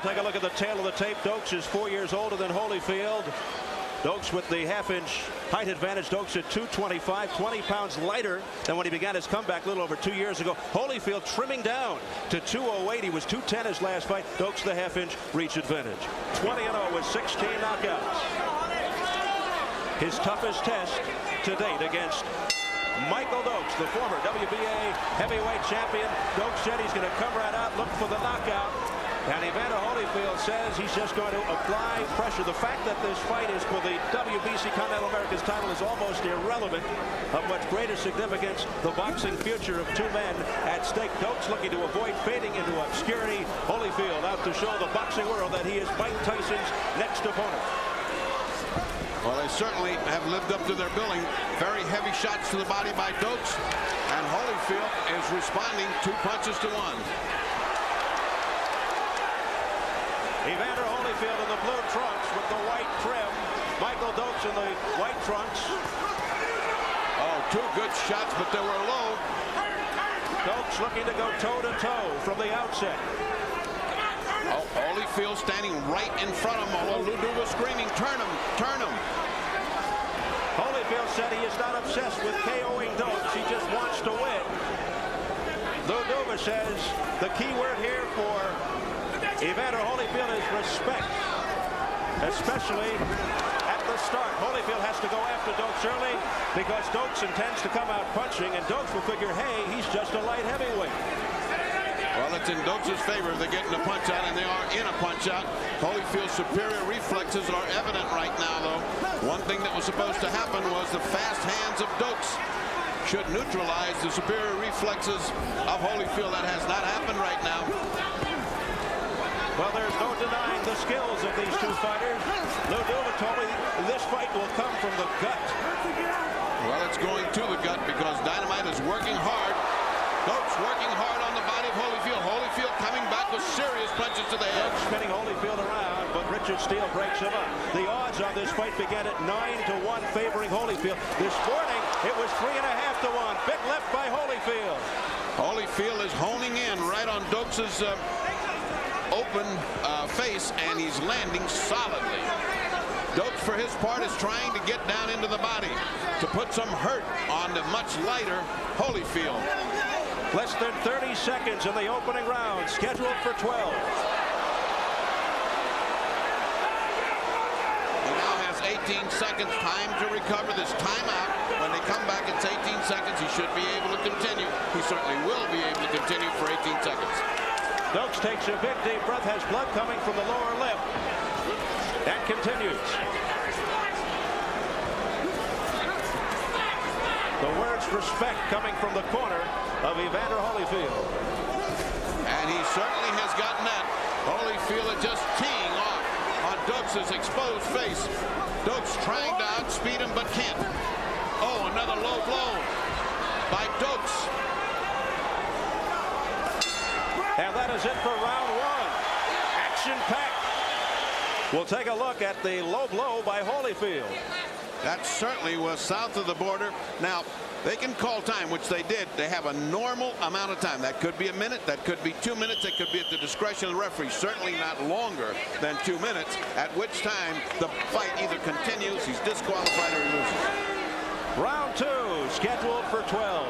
Take a look at the tail of the tape. Dokes is 4 years older than Holyfield. Dokes with the half-inch height advantage. Dokes at 225, 20 pounds lighter than when he began his comeback a little over 2 years ago. Holyfield trimming down to 208. He was 210 his last fight. Dokes the half-inch reach advantage. 20-0 with 16 knockouts. His toughest test to date against Michael Dokes, the former WBA heavyweight champion. Dokes said he's going to come right out, look for the knockout. And Evander Holyfield says he's just going to apply pressure. The fact that this fight is for the WBC Continental Americas title is almost irrelevant. Of much greater significance, the boxing future of two men at stake. Dokes looking to avoid fading into obscurity. Holyfield out to show the boxing world that he is Mike Tyson's next opponent. Well, they certainly have lived up to their billing. Very heavy shots to the body by Dokes. And Holyfield is responding 2 punches to 1. Evander Holyfield in the blue trunks with the white trim. Michael Dokes in the white trunks. Oh, 2 good shots, but they were low. Dokes looking to go toe-to-toe from the outset. Oh, Holyfield standing right in front of him, although Ludu was screaming, turn him, turn him. Holyfield said he is not obsessed with KOing Dokes. He just wants to win. Ludu says the key word here for Evander Holyfield is respect, especially at the start. Holyfield has to go after Dokes early because Dokes intends to come out punching, and Dokes will figure, hey, he's just a light heavyweight. Well, it's in Dokes' favor. They're getting a punch out, and they are in a punch out. Holyfield's superior reflexes are evident right now, though. One thing that was supposed to happen was the fast hands of Dokes should neutralize the superior reflexes of Holyfield. That has not happened right now. Well, there's no denying the skills of these two fighters. Ludu told me this fight will come from the gut. Well, it's going to the gut because Dynamite is working hard. Dokes working hard on the body of Holyfield. Holyfield coming back with serious punches to the head. Dokes spinning Holyfield around, but Richard Steele breaks him up. The odds on this fight began at 9-1 favoring Holyfield. This morning, it was 3.5 to 1. Big left by Holyfield. Holyfield is honing in right on Dokes' open face, and he's landing solidly. Dokes, for his part, is trying to get down into the body to put some hurt on the much lighter Holyfield. Less than 30 seconds in the opening round, scheduled for 12. He now has 18 seconds time to recover this timeout. When they come back, it's 18 seconds. He should be able to continue. He certainly will be able to continue for 18 seconds. Dokes takes a big deep breath, has blood coming from the lower lip, and continues. The words respect coming from the corner of Evander Holyfield. And he certainly has gotten that. Holyfield is just teeing off on Dokes' exposed face. Dokes trying to outspeed him, but can't. Oh, another low blow by Dokes. And that is it for round 1. Action-packed. We'll take a look at the low blow by Holyfield. That certainly was south of the border. Now, they can call time, which they did. They have a normal amount of time. That could be a minute. That could be 2 minutes. That could be at the discretion of the referee. Certainly not longer than 2 minutes, at which time the fight either continues, he's disqualified, or he loses. Round 2, scheduled for 12.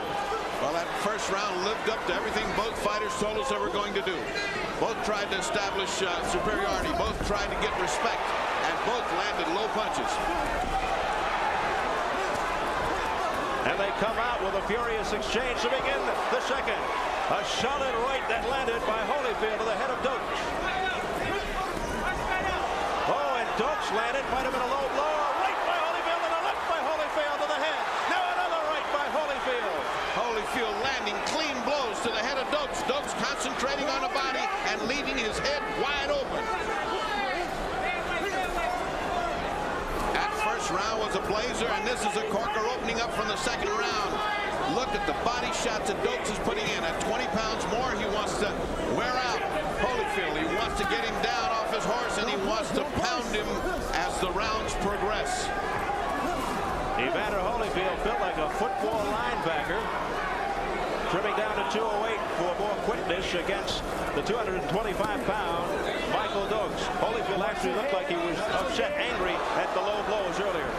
Well, that first round lived up to everything both fighters told us they were going to do. Both tried to establish superiority. Both tried to get respect. And both landed low punches. And they come out with a furious exchange to begin the second. A solid right that landed by Holyfield to the head of Dokes. Oh, and Dokes landed. Might have been a low blow. A right by Holyfield and a left by Holyfield to the head. Now another right by Holyfield. Holyfield landing clean blows to the head of Dokes. Dokes concentrating on the body and leaving his head wide open. That first round was a blazer, and this is a corker opening up from the second round. Look at the body shots that Dokes is putting in. At 20 pounds more, he wants to wear out Holyfield. He wants to get him down off his horse, and he wants to pound him as the rounds progress. Evander Holyfield built like a football linebacker. Trimming down to 208 for more quickness against the 225-pound Michael Dokes. Holyfield actually looked like he was upset, angry at the low blows earlier.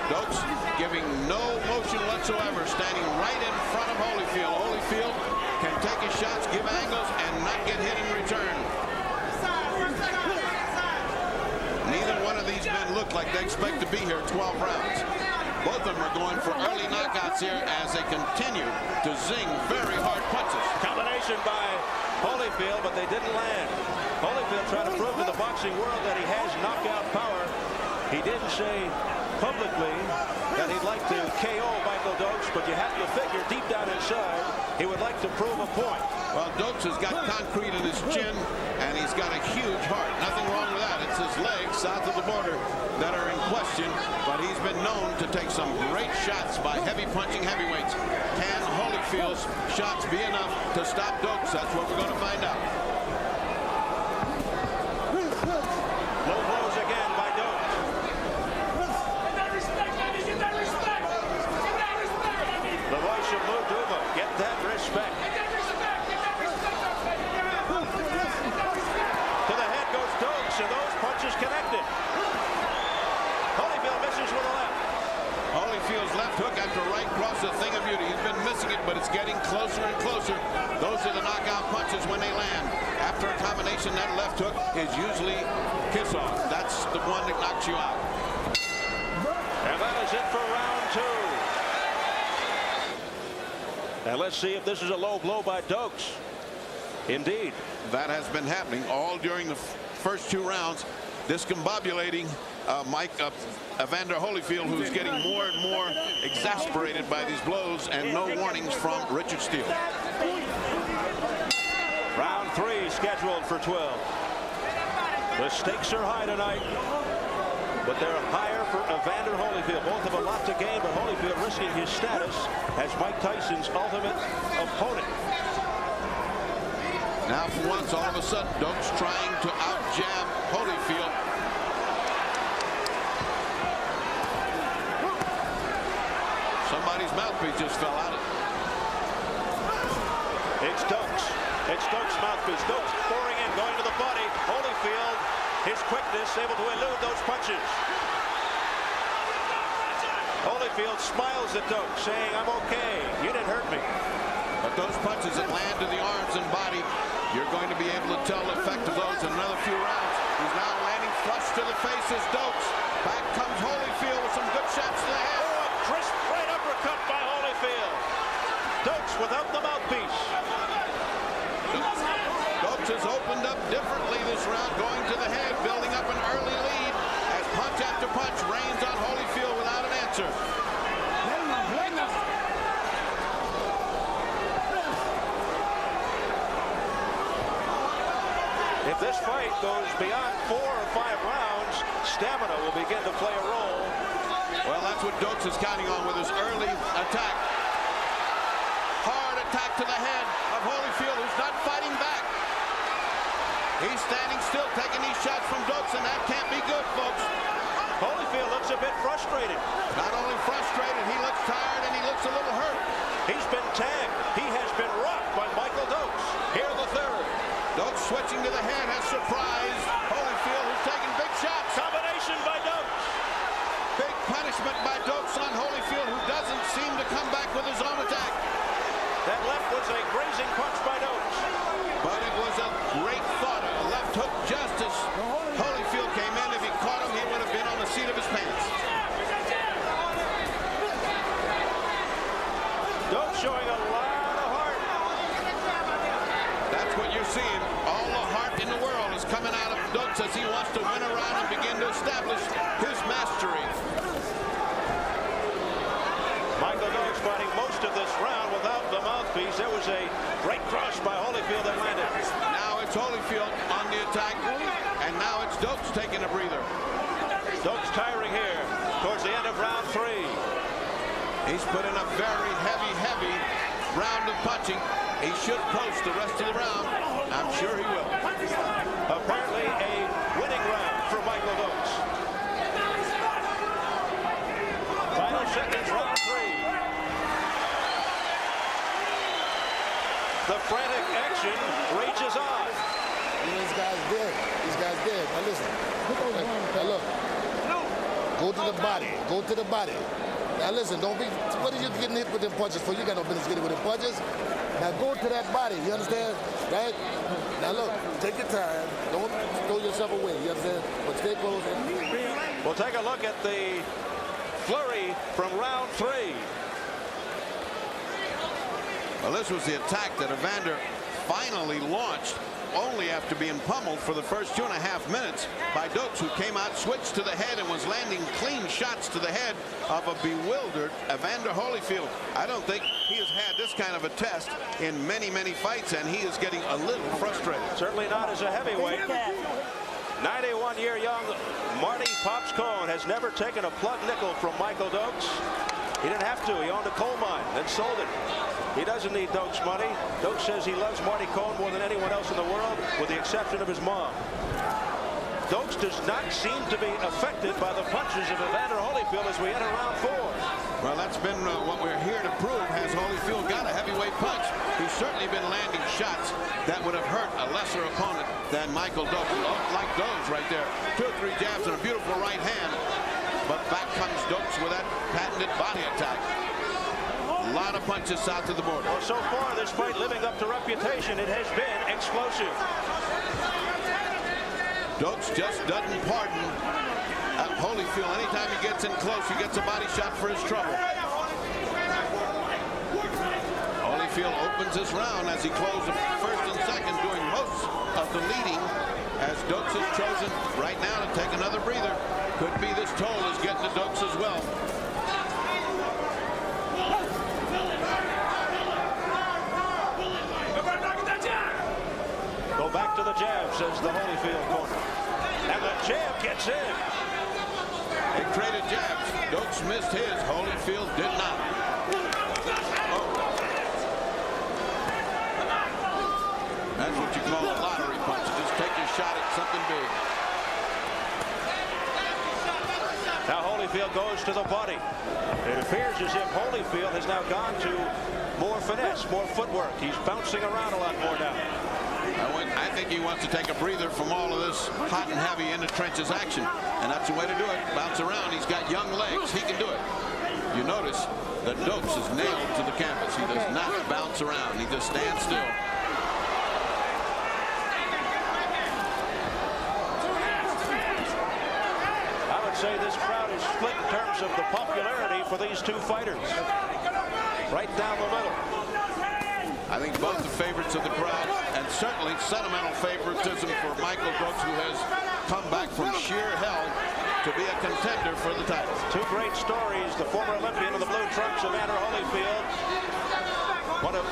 Dokes giving no motion whatsoever, standing right in front of Holyfield. Holyfield can take his shots, give angles, and not get hit in return. Neither one of these men look like they expect to be here 12 rounds. Both of them are going for early knockouts here as they continue to zing very hard punches. Combination by Holyfield, but they didn't land. Holyfield trying to prove to the boxing world that he has knockout power. He didn't say publicly that he'd like to KO Michael Dokes, but you have to figure deep down inside he would like to prove a point. Well, Dokes has got concrete in his chin, and he's got a huge heart. Nothing wrong with that. It's his legs south of the border that are in question, but he's been known to take some great shots by heavy punching heavyweights. Can Holyfield's shots be enough to stop Dokes? That's what we're going to find out. Low blows again by Dokes. The voice of Muduba, get that respect. To the head goes Dokes, and those punches connected. Holyfield misses with a left. Holyfield's left hook after right cross, a thing of beauty. He's been missing it, but it's getting closer and closer. Those are the knockout punches when they land. After a combination, that left hook is usually kiss off. That's the one that knocks you out. And that is it for round two. And let's see if this is a low blow by Dokes. Indeed. That has been happening all during the first two rounds. Discombobulating Evander Holyfield, who's getting more and more exasperated by these blows, and no warnings from Richard Steele. Round three scheduled for 12. The stakes are high tonight, but they're higher for Evander Holyfield. Both have a lot to gain, but Holyfield risking his status as Mike Tyson's ultimate opponent. Now for once, all of a sudden, Dokes trying to out-jab Holyfield. Somebody's mouthpiece just fell out. It's Dokes. It's Dokes' mouthpiece. Dokes pouring in, going to the body. Holyfield, his quickness, able to elude those punches. Holyfield smiles at Dokes, saying, "I'm okay. You didn't hurt me." But those punches that land to the arms and body, you're going to be able to tell the effect of those in another few rounds. He's now landing flush to the face as Dokes. Back comes Holyfield with some good shots to the head. Oh, a crisp right uppercut by Holyfield. Dokes without the mouthpiece. Dokes has opened up differently this round, going to the head, building up an early lead as punch after punch rains on Holyfield without an answer. If this fight goes beyond 4 or 5 rounds, stamina will begin to play a role. Well, that's what Dokes is counting on with his early attack. Hard attack to the head of Holyfield, who's not fighting back. He's standing still, taking these shots from Dokes, and that can't be good, folks. Holyfield looks a bit frustrated. Not only frustrated, he looks tired and he looks a little hurt. He's been tagged. He has been rocked by Michael Dokes. Here the third. Dokes switching to the head has surprised Holyfield, who's taking big shots. Combination by Dokes. Big punishment by Dokes on Holyfield, who doesn't seem to come back with his own attack. That left was a grazing punch by Dokes. But it was a great thought. A left hook just as Holyfield came in. If he caught him, he would have been on the seat of his pants. Dokes showing a lot of heart. That's what you're seeing. All the heart in the world is coming out of Dokes as he wants to win a round and begin to establish his mastery. Michael Dokes fighting most of this round without the mouthpiece. There was a great cross by Holyfield that landed. Now it's Holyfield on the attack, and now it's Dokes taking a breather. Dokes tiring here towards the end of round 3. He's put in a very heavy round of punching. He should post the rest of the round. I'm sure he will. Apparently a winning round for Michael Dokes. Final seconds, round 3. The frantic action rages on. guy's dead. This guy's dead. Now listen. Now look. Go to the body. Go to the body. Now listen, don't be, what are you getting hit with them punches for? You got no business getting with them punches. Now go to that body, you understand? Right? Now look, take your time. Don't throw yourself away, you understand? But stay close. We'll take a look at the flurry from round 3. Well, this was the attack that Evander finally launched, only after being pummeled for the first 2.5 minutes by Dokes, who came out, switched to the head, and was landing clean shots to the head of a bewildered Evander Holyfield. I don't think he has had this kind of a test in many, many fights, and he is getting a little frustrated. Certainly not as a heavyweight. 91-year young Marty Pops Cohn has never taken a plug nickel from Michael Dokes. He didn't have to. He owned a coal mine, then sold it. He doesn't need Dokes' money. Dokes says he loves Marty Cohn more than anyone else in the world, with the exception of his mom. Dokes does not seem to be affected by the punches of Evander Holyfield as we enter round 4. Well, that's been what we're here to prove. Has Holyfield got a heavyweight punch? He's certainly been landing shots that would have hurt a lesser opponent than Michael Dokes. Like those right there. 2 or 3 jabs and a beautiful right hand. But back comes Dokes with that patented body attack. A lot of punches south of the border. Well, so far, this fight living up to reputation, it has been explosive. Dokes just doesn't pardon Holyfield. Anytime he gets in close, he gets a body shot for his trouble. Holyfield opens this round as he closed the first and second, doing most of the leading, as Dokes has chosen right now to take another breather. Could be this toll is getting to Dokes as well. Go back to the jab, says the Holyfield corner. And the jab gets in. They traded jabs. Dokes missed his. Holyfield did not. Oh. That's what you call a lottery punch. Just take your shot at something big. Now Holyfield goes to the body. It appears as if Holyfield has now gone to more finesse, more footwork. He's bouncing around a lot more now. I think he wants to take a breather from all of this hot and heavy in the trenches action, and that's the way to do it. Bounce around. He's got young legs. He can do it. You notice that Dokes is nailed to the canvas. He does not bounce around. He just stands still. I would say this crowd is split in terms of the popularity for these 2 fighters. Right down the middle. I think both the favorites of the crowd, and certainly sentimental favoritism for Michael Dokes, who has come back from sheer hell to be a contender for the title. 2 great stories. The former Olympian of the blue trunks, Evander Holyfield, one of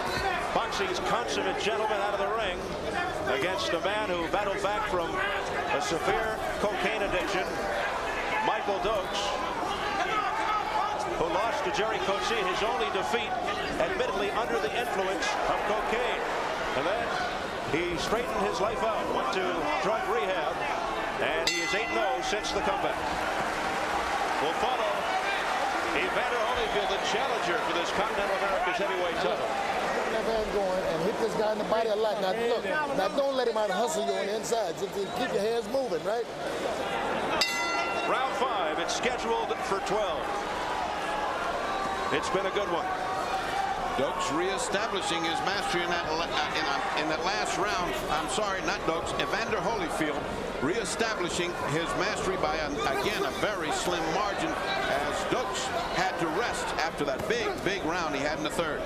boxing's consummate gentlemen out of the ring, against a man who battled back from a severe cocaine addiction, Michael Dokes, who lost to Jerry Coetzee, his only defeat, admittedly under the influence of cocaine. And then he straightened his life out, went to drug rehab, and he is 8-0 since the comeback. We'll follow Evander Holyfield, the challenger for this Continental America's heavyweight title. That man going and hit this guy in the body a lot. Now look, now don't let him out hustle you on the inside. Just keep your hands moving, right? Round 5, it's scheduled for 12. It's been a good one. Dokes reestablishing his mastery in that last round. I'm sorry, not Dokes. Evander Holyfield reestablishing his mastery by, again, a very slim margin, as Dokes had to rest after that big round he had in the 3rd.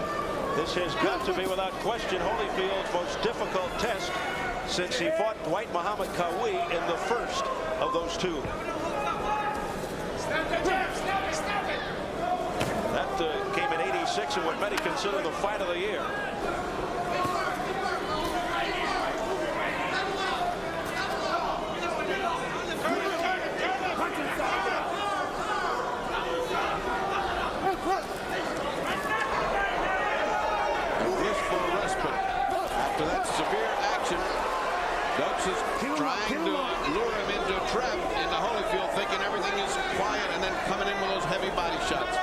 This has got to be, without question, Holyfield's most difficult test since he fought Dwight Muhammad Qawi in the first of those 2. That came in '86 in what many consider the fight of the year. Blissful respite after that severe action. Dokes is trying to lure him into a trap into Holyfield, thinking everything is quiet, and then coming in with those heavy body shots.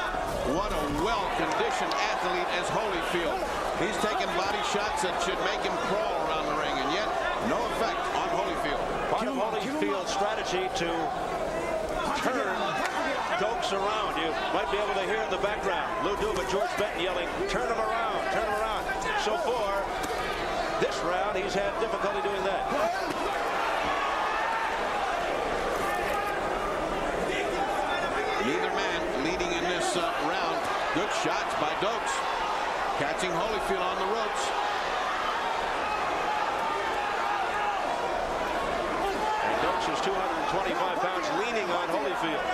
What a well-conditioned athlete is Holyfield. He's taking body shots that should make him crawl around the ring, and yet no effect on Holyfield. strategy to turn Dokes around. You might be able to hear in the background Lou Duva, George Benton yelling, turn him around, turn him around. So far, this round, he's had difficulty doing that. Neither man leading in this round. Good shots by Dokes. Catching Holyfield on the ropes. And Dokes is 225 pounds, leaning on Holyfield.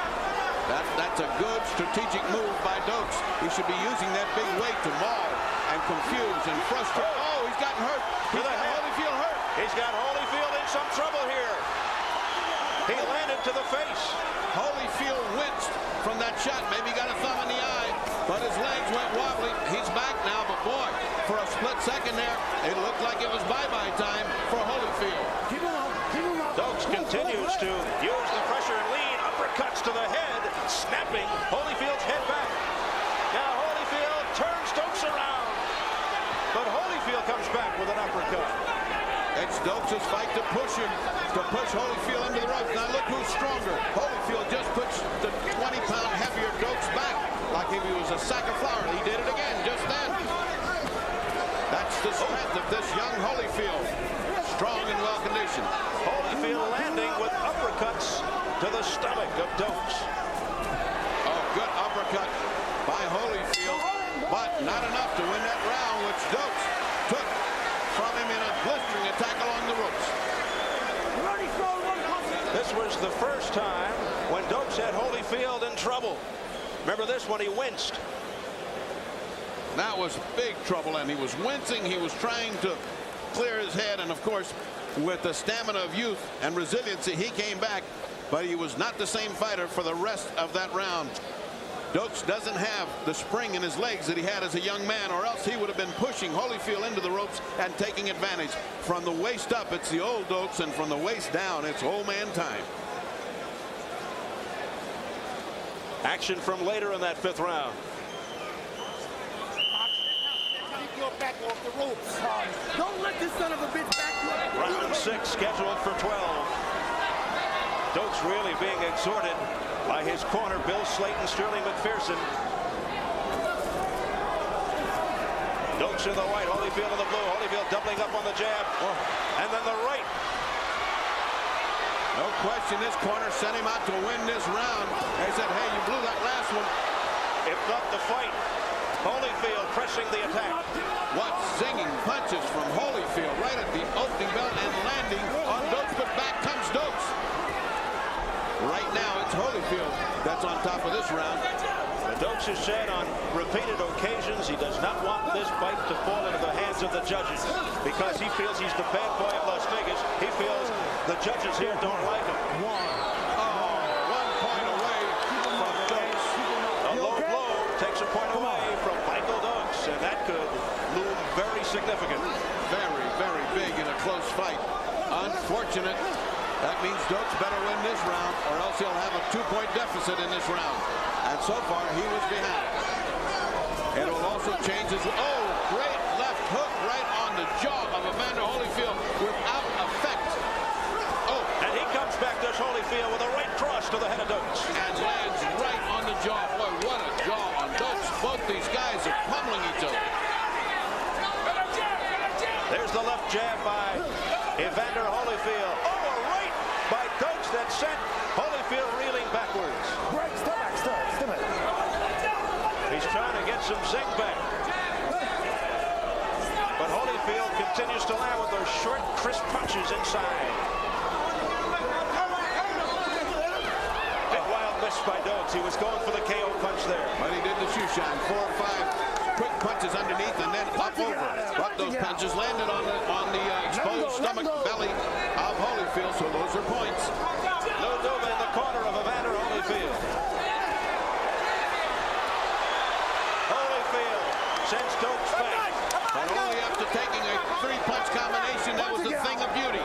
That's a good strategic move by Dokes. He should be using that big weight to maul and confuse and frustrate. Oh, he's gotten hurt. He's got Holyfield hurt. He's got Holyfield in some trouble here. He landed to the face. Holyfield winced from that shot. Maybe got a thumb in the eye, but his legs went wobbly. He's back now, but boy, for a split second there, it looked like it was bye-bye time for Holyfield. Dokes continues to use the pressure and lead. Uppercuts to the head, snapping Holyfield's head back. Now Holyfield turns Dokes around, but Holyfield comes back with an uppercut. It's Dokes' fight to push him, to push Holyfield into the ropes. Now look who's stronger. Holyfield just puts the 20-pound heavier Dokes back like if he was a sack of flour. He did it again just then. That's the strength of this young Holyfield. Strong and well-conditioned. Holyfield landing with uppercuts to the stomach of Dokes. Oh, good uppercut by Holyfield, but not enough to win that round, which Dokes took from him in a blistering attack along the ropes. This was the first time when Dokes had Holyfield in trouble. Remember this when he winced. That was big trouble, and he was wincing. He was trying to clear his head, and of course, with the stamina of youth and resiliency, he came back, but he was not the same fighter for the rest of that round. Dokes doesn't have the spring in his legs that he had as a young man, or else he would have been pushing Holyfield into the ropes and taking advantage. From the waist up, it's the old Dokes, and from the waist down, it's old man time. Action from later in that fifth round. Back off the ropes. Don't let this son of a bitch back you up. Round 6 scheduled for 12. Dokes really being exhorted by his corner, Bill Slayton, Sterling McPherson. Dokes in the white, Holyfield in the blue. Holyfield doubling up on the jab. And then the right. No question, this corner sent him out to win this round. They said, hey, you blew that last one. If not the fight, Holyfield pressing the attack. What zinging punches from Holyfield right at the opening bell and landing on Dokes, but back comes Dokes. Right now, it's Holyfield that's on top of this round. Dokes has said on repeated occasions he does not want this fight to fall into the hands of the judges because he feels he's the bad boy of Las Vegas. He feels the judges here don't like him. 1 point away from Dokes. A low blow takes a point away from Michael Dokes, and that could loom very significant. Very, very big in a close fight. Unfortunate. That means Dokes better win this round, or else he'll have a 2-point deficit in this round. And so far, he was behind. It will also change his... Oh, great left hook right on the jaw of Evander Holyfield without effect. Oh, and he comes back, there's Holyfield with a right cross to the head of Dokes. And lands right on the jaw. Boy, what a jaw on Dokes. Both these guys are pummeling each other. There's the left jab by Evander Holyfield. Oh, a right by Dokes that sent Holyfield reeling backwards. He's trying to get some zing back. But Holyfield continues to land with those short, crisp punches inside. Big wild miss by Dokes. He was going for the KO punch there. But he did the shoe shine. 4 or 5 quick punches underneath and then up over. But those punches landed on the exposed stomach, belly of Holyfield, so those are points. Lou Duva in the corner of Evander Holyfield. Holyfield sends Dokes back. But only after taking a 3-punch combination, that was a thing of beauty.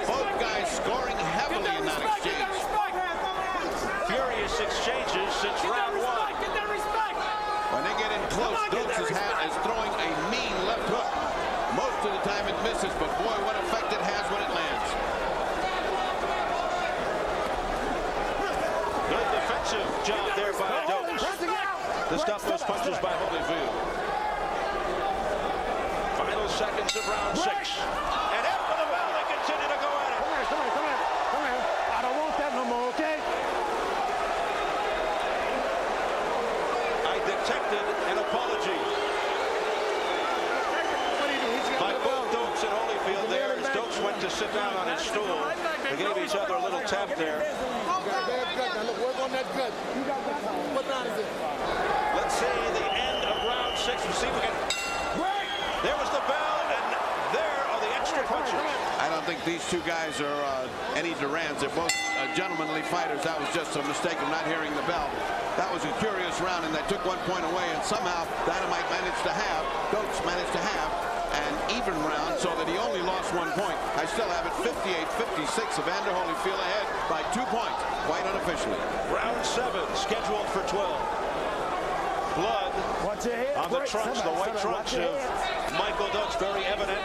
Both guys scoring heavily in that exchange. Furious exchanges since round 1. When they get in close, Dokes is throwing a mean left hook. Most of the time it misses, but boy, what effect it has when it lands. stop those punches by Holyfield. Final seconds of round 6. And after the bell, they continue to go at it. Come here. I don't want that no more, okay? I detected an apology by both Dokes and Holyfield there as Dokes went to sit down on his stool. They gave each other a little tap there. Now look, work on that gut. What round is it? Let's see the end of round 6. We'll see if we can. There was the bell, and there are the extra punches. I don't think these two guys are any Durans. They're both gentlemanly fighters. That was just a mistake of not hearing the bell. That was a curious round, and they took 1 point away, and somehow Dynamite managed to have, Dokes managed to have an even round so that he only lost 1 point. I still have it 58-56. Evander Holyfield ahead by 2 points, quite unofficially. Round 7 scheduled for 12. Blood on the trunks, the white trunks of Michael Dokes, very evident.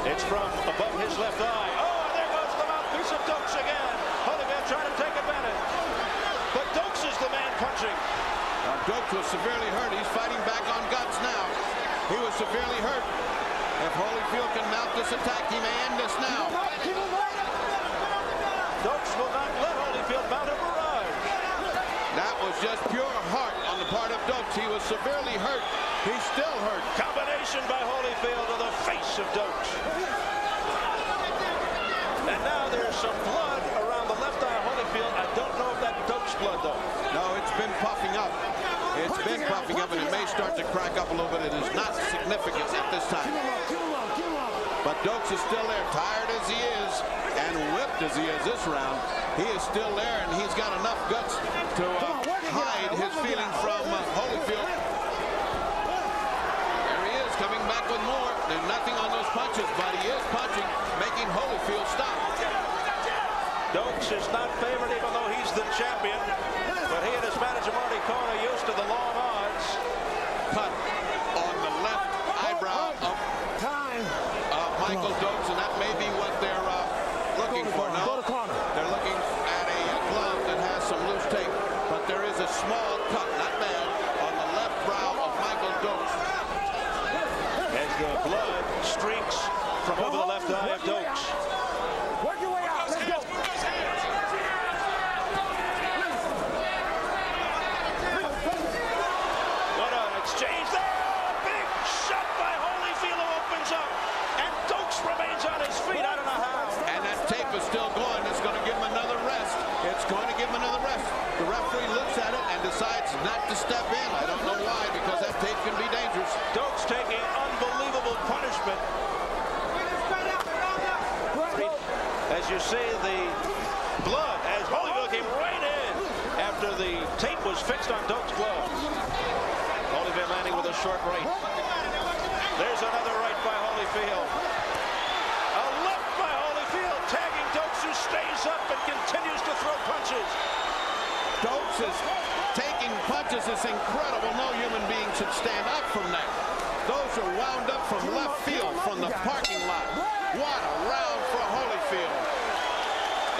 It's from above his left eye. Oh, and there goes the mouthpiece of Dokes again. Holyfield trying to take advantage. But Dokes is the man punching. Dokes was severely hurt. He's fighting back on guts now. He was severely hurt. If Holyfield can mount this attack, he may end this now. Dokes will not let Holyfield mount a barrage. That was just pure heart on the part of Dokes. He was severely hurt. He's still hurt. Combination by Holyfield to the face of Dokes. And now there's some blood around the left eye of Holyfield. I don't know if that's Dokes' blood, though. No, it's been puffing up. It's been puffing up, and it may start to crack up a little bit. It is not significant at this time. But Dokes is still there, tired as he is, and whipped as he is this round. He is still there, and he's got enough guts to hide his feelings from Holyfield. There he is, coming back with more. There's nothing on those punches, but he is punching, making Holyfield stop. Dokes is not favored, even though he's the champion. But he and his manager, Marty Cohn, are used to the long odds. Cut on the left eyebrow of Michael Dokes, and that may be what they're looking for. No, they're looking at a glove that has some loose tape, but there is a small cut, not bad, on the left brow of Michael Dokes. As the blood streaks from over the left eye of Dokes. Work your way out. Let's go. What an exchange there. Big shot by Holyfield, who opens up. And Dokes remains on his feet. I don't know how. And that tape is still going. It's going to give him another rest. It's going to give him another rest. The referee looks at it and decides not to step in. I don't know why, because that tape can be dangerous. Dokes taking unbelievable punishment. As you see, the blood, as Holyfield came right in after the tape was fixed on Dokes' gloves. Holyfield landing with a short right. There's another right by Holyfield. A left by Holyfield, tagging Dokes, who stays up and continues to throw punches. Dokes is taking punches. It's incredible. No human being should stand up from that. Those are wound up from left field, from the parking lot. What a round for Holyfield.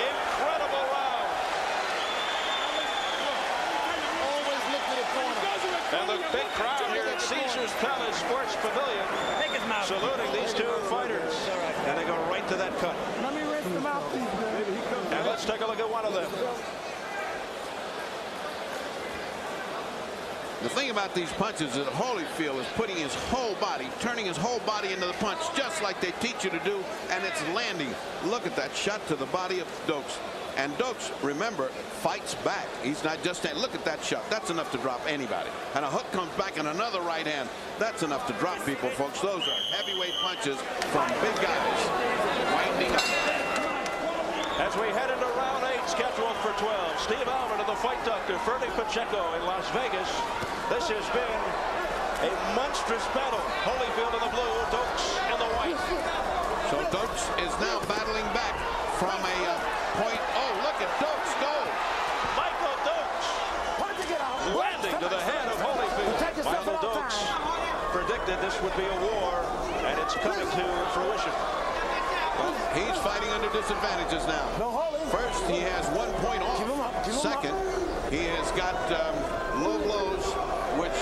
Incredible round. Always look to the corner. And the big crowd here at Caesars Palace Sports Pavilion saluting these two fighters. And they go right to that cut. Let me rinse them out, please. And let's take a look at one of them. The thing about these punches is that Holyfield is putting his whole body, turning his whole body into the punch, just like they teach you to do, and it's landing. Look at that shot to the body of Dokes. And Dokes, remember, fights back. He's not just saying, look at that shot. That's enough to drop anybody. And a hook comes back and another right hand. That's enough to drop people, folks. Those are heavyweight punches from big guys. Winding up. As we head into round 8, scheduled for 12, Steve Alvin and the fight doctor, Ferdy Pacheco in Las Vegas. This has been a monstrous battle. Holyfield in the blue, Dokes in the white. So Dokes is now battling back from a point. Oh, look at Dokes go. Michael Dokes landing to the head of Holyfield. Michael Dokes predicted this would be a war, and it's coming to fruition. Well, he's fighting under disadvantages now. First, he has 1 point off. Second, he has got low blows, which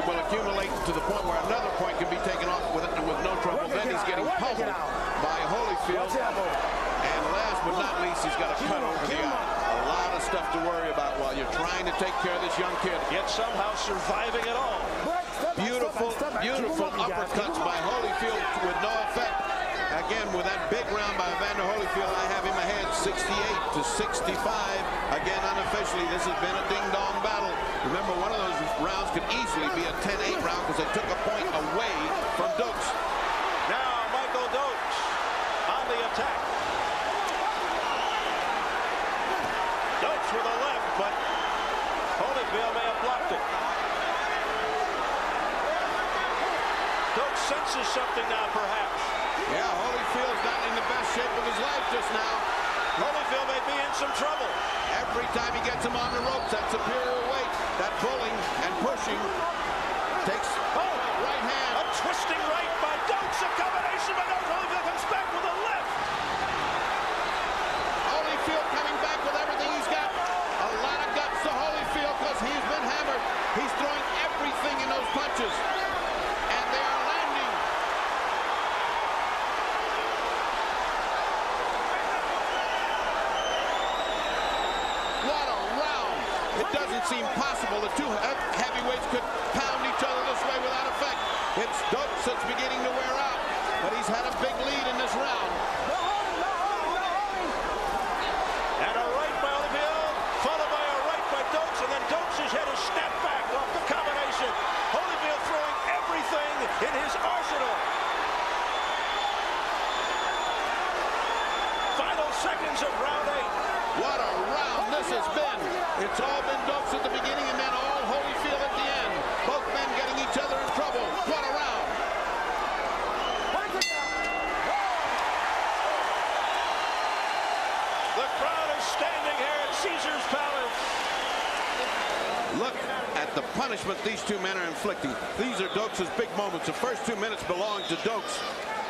will accumulate to the point where another point can be taken off with no trouble. Then he's getting pummeled by Holyfield. And last but not least, he's got a cut over the eye. A lot of stuff to worry about while you're trying to take care of this young kid. Yet somehow surviving it all. Beautiful, beautiful uppercuts by Holyfield with no effect. Again, with that big round by Evander Holyfield, I have him ahead 68-65. Again, unofficially, this has been a ding-dong battle. Remember, one of those rounds could easily be a 10-8 round because they took a point away from Dokes. Now, Michael Dokes on the attack. Dokes with a left, but Holyfield may have blocked it. Dokes senses something now, perhaps. Yeah, Holyfield's not in the best shape of his life just now. Holyfield may be in some trouble. Every time he gets him on the ropes, that superior weight, that pulling and pushing takes right hand. A twisting right by Dokes. A combination by Dokes. Holyfield comes back with a left. Holyfield coming back with everything he's got. A lot of guts to Holyfield because he's been hammered. He's throwing everything in those punches. And they are landing. What a round. It doesn't seem possible the two heavyweights could pound each other this way without effect. It's Dokes that's beginning to wear out, but he's had a big lead in this round. And a right by Holyfield, followed by a right by Dokes, and then Dokes' head is snapped back off the combination. Holyfield throwing everything in his arsenal. Final seconds of round 8. What a round this has been. It's all been Dokes at the beginning and then all Holyfield at the end. Both men getting each other in trouble. What a round. The crowd is standing here at Caesar's Palace. Look at the punishment these two men are inflicting. These are Dokes' big moments. The first 2 minutes belong to Dokes.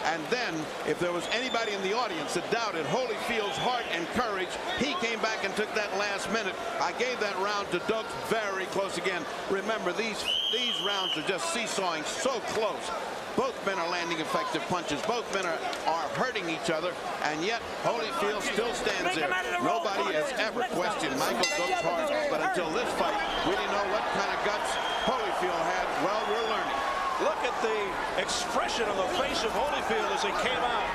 And then, if there was anybody in the audience that doubted Holyfield's heart and courage, he came back and took that last minute. I gave that round to Dokes very close again. Remember, these rounds are just seesawing so close. Both men are landing effective punches. Both men are hurting each other, and yet Holyfield still stands there. Nobody has ever questioned Michael Dokes' heart, but until this fight, we didn't know what kind of guts Holyfield had. Well, we're learning. Look at the expression on the face of Holyfield as he came out.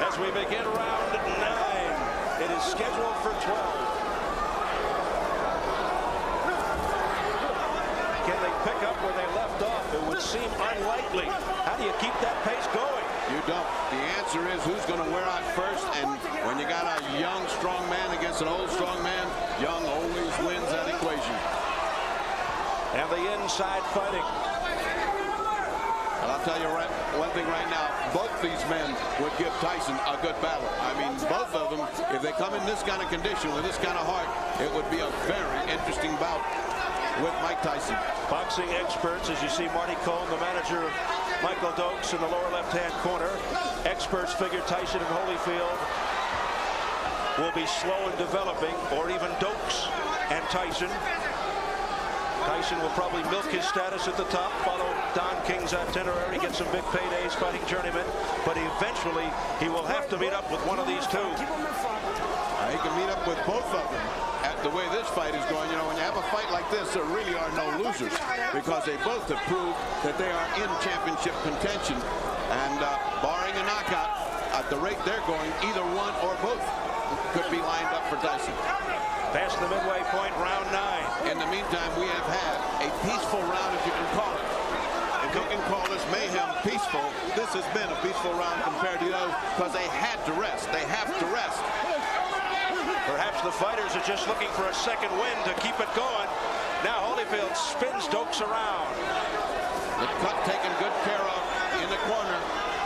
As we begin round 9, it is scheduled for 12. Can they pick up where they left off? It would seem unlikely. How do you keep that pace going? You don't. The answer is who's going to wear out first, and when you got a young, strong man against an old, strong man, young always wins that equation. And the inside fighting. And I'll tell you one thing right now, both these men would give Tyson a good battle. I mean, both of them, if they come in this kind of condition with this kind of heart, it would be a very interesting bout with Mike Tyson. Boxing experts, as you see Marty Cohn, the manager of Michael Dokes in the lower left-hand corner. Experts figure Tyson and Holyfield will be slow in developing, or even Dokes and Tyson. Tyson will probably milk his status at the top, follow Don King's itinerary, get some big paydays fighting journeymen, but eventually he will have to meet up with one of these two. He can meet up with both of them. At the way this fight is going, you know, when you have a fight like this, there really are no losers because they both have proved that they are in championship contention. And barring a knockout, at the rate they're going, either one or both could be lined up for Tyson. Past the midway point, round 9. In the meantime, we have had a peaceful round, if you can call it. If you can call this mayhem peaceful, this has been a peaceful round compared to those because they had to rest. They have to rest. Perhaps the fighters are just looking for a second win to keep it going. Now Holyfield spins Dokes around. The cut taken good care of in the corner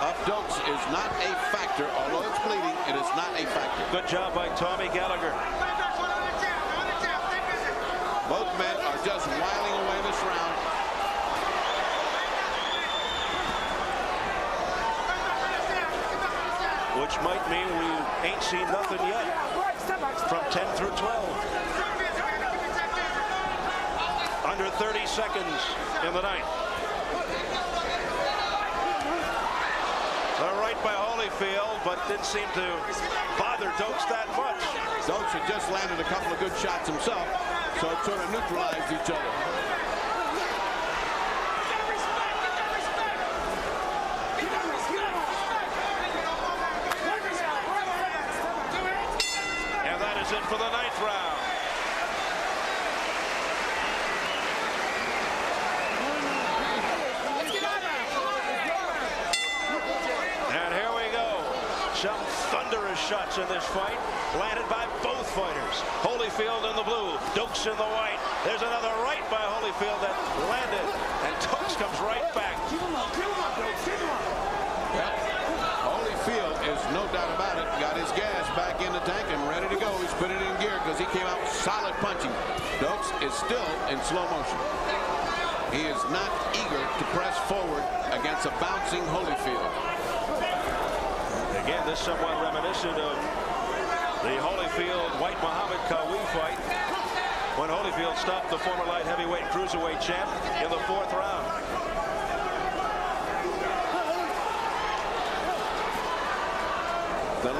of Dokes is not a factor. Although it's bleeding, it is not a factor. Good job by Tommy Gallagher. Both men are just whiling away this round. which might mean we ain't seen nothing yet from 10 through 12. Under 30 seconds in the ninth. The right by Holyfield, but didn't seem to bother Dokes that much. Dokes had just landed a couple of good shots himself, so it sort of neutralized each other. And that is it for the ninth round. Some thunderous shots in this fight, landed by both fighters. Holyfield in the blue, Dokes in the white. There's another right by Holyfield that landed, and Dokes comes right back. Well, Holyfield is no doubt about it. Got his gas back in the tank and ready to go. He's put it in gear because he came out solid punching. Dokes is still in slow motion. He is not eager to press forward against a bouncing Holyfield. Again, this somewhat reminiscent of the Holyfield White Muhammad Kawi fight when Holyfield stopped the former light heavyweight and cruiserweight champ in the fourth round. The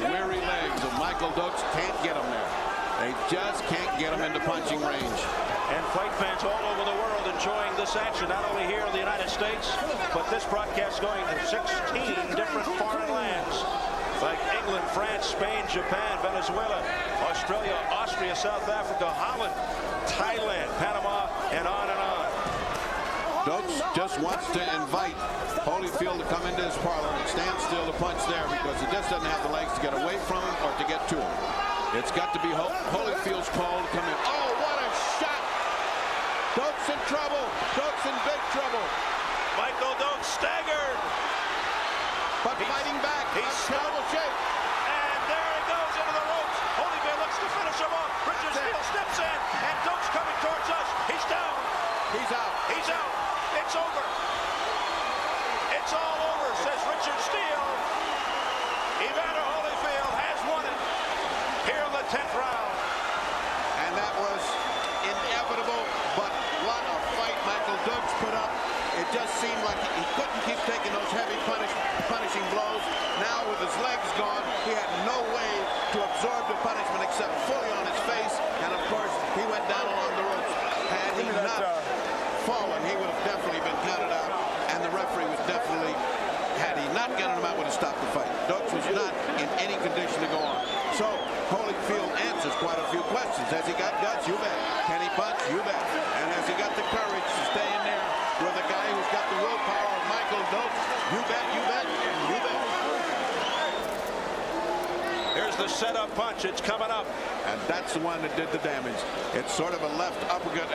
weary legs of Michael Dokes can't get him there. They just can't get him into punching range. And fight fans all over the world enjoying this action, not only here in the United States, but this broadcast going to 16 different foreign lands, like England, France, Spain, Japan, Venezuela, Australia, Austria, South Africa, Holland, Thailand, Panama, and on and on. Dokes just wants to invite Holyfield to come into his parlor and stand still to punch there because he just doesn't have the legs to get away from him or to get to him. It's got to be Holyfield's call to come in. Oh, what a shot! Dokes in trouble. Dokes in big trouble. Michael Dokes staggered. But fighting back. He's terrible shape. And there he goes into the ropes. Holyfield looks to finish him off. Richard Steele steps in. And Dokes coming towards us. He's down. He's out. He's out. It's over. It's all over, says Richard Steele. Evander Holyfield has won it here in the 10th round. And that was inevitable, but what a fight Michael Dokes put up. It just seemed like he couldn't keep taking those heavy punishing blows. Now with his legs gone, he had no way to absorb the punishment except fully on his face. And of course, he went down along the ropes. Had he not fallen, he would have definitely been counted out. And the referee would definitely, had he not gotten him out, would have stopped the fight. Dokes was not in any condition to go on. So Holyfield answers quite a few questions. Has he got guts? You bet. Can he punch? You bet. And has he got the courage to stay in there with a guy who's got the willpower of Michael Dokes? You bet, you bet, you bet. Here's the setup punch. It's coming up. And that's the one that did the damage. It's sort of a left uppercut,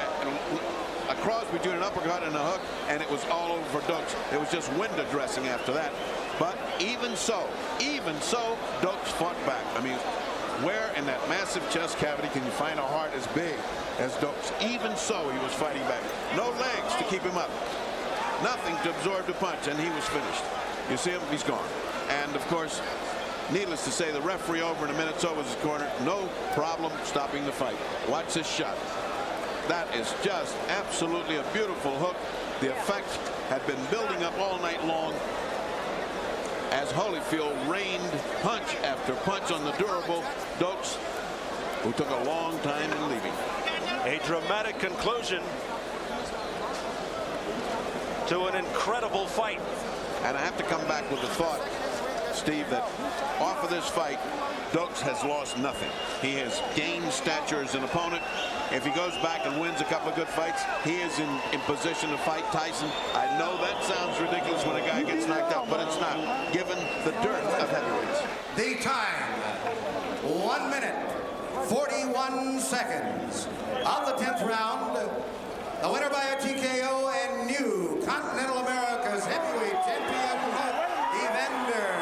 a cross between an uppercut and a hook, and it was all over for Dokes. It was just window dressing after that. But even so, Dokes fought back. I mean, where in that massive chest cavity can you find a heart as big as Dokes? Even so, he was fighting back. No legs to keep him up. Nothing to absorb the punch, and he was finished. You see him? He's gone. And, of course, needless to say, the referee over in a minute so was his corner. No problem stopping the fight. Watch this shot. That is just absolutely a beautiful hook. The effect had been building up all night long as Holyfield rained punch after punch on the durable Dokes, who took a long time in leaving. A dramatic conclusion to an incredible fight. And I have to come back with the thought, Steve, that off of this fight, Dokes has lost nothing. He has gained stature as an opponent. If he goes back and wins a couple of good fights, he is in position to fight Tyson. I know that sounds ridiculous when a guy gets knocked out, but it's not, given the dearth of heavyweights. The time, 1 minute, 41 seconds. Of the 10th round, the winner by a TKO and new Continental America's heavyweight champion, Evander.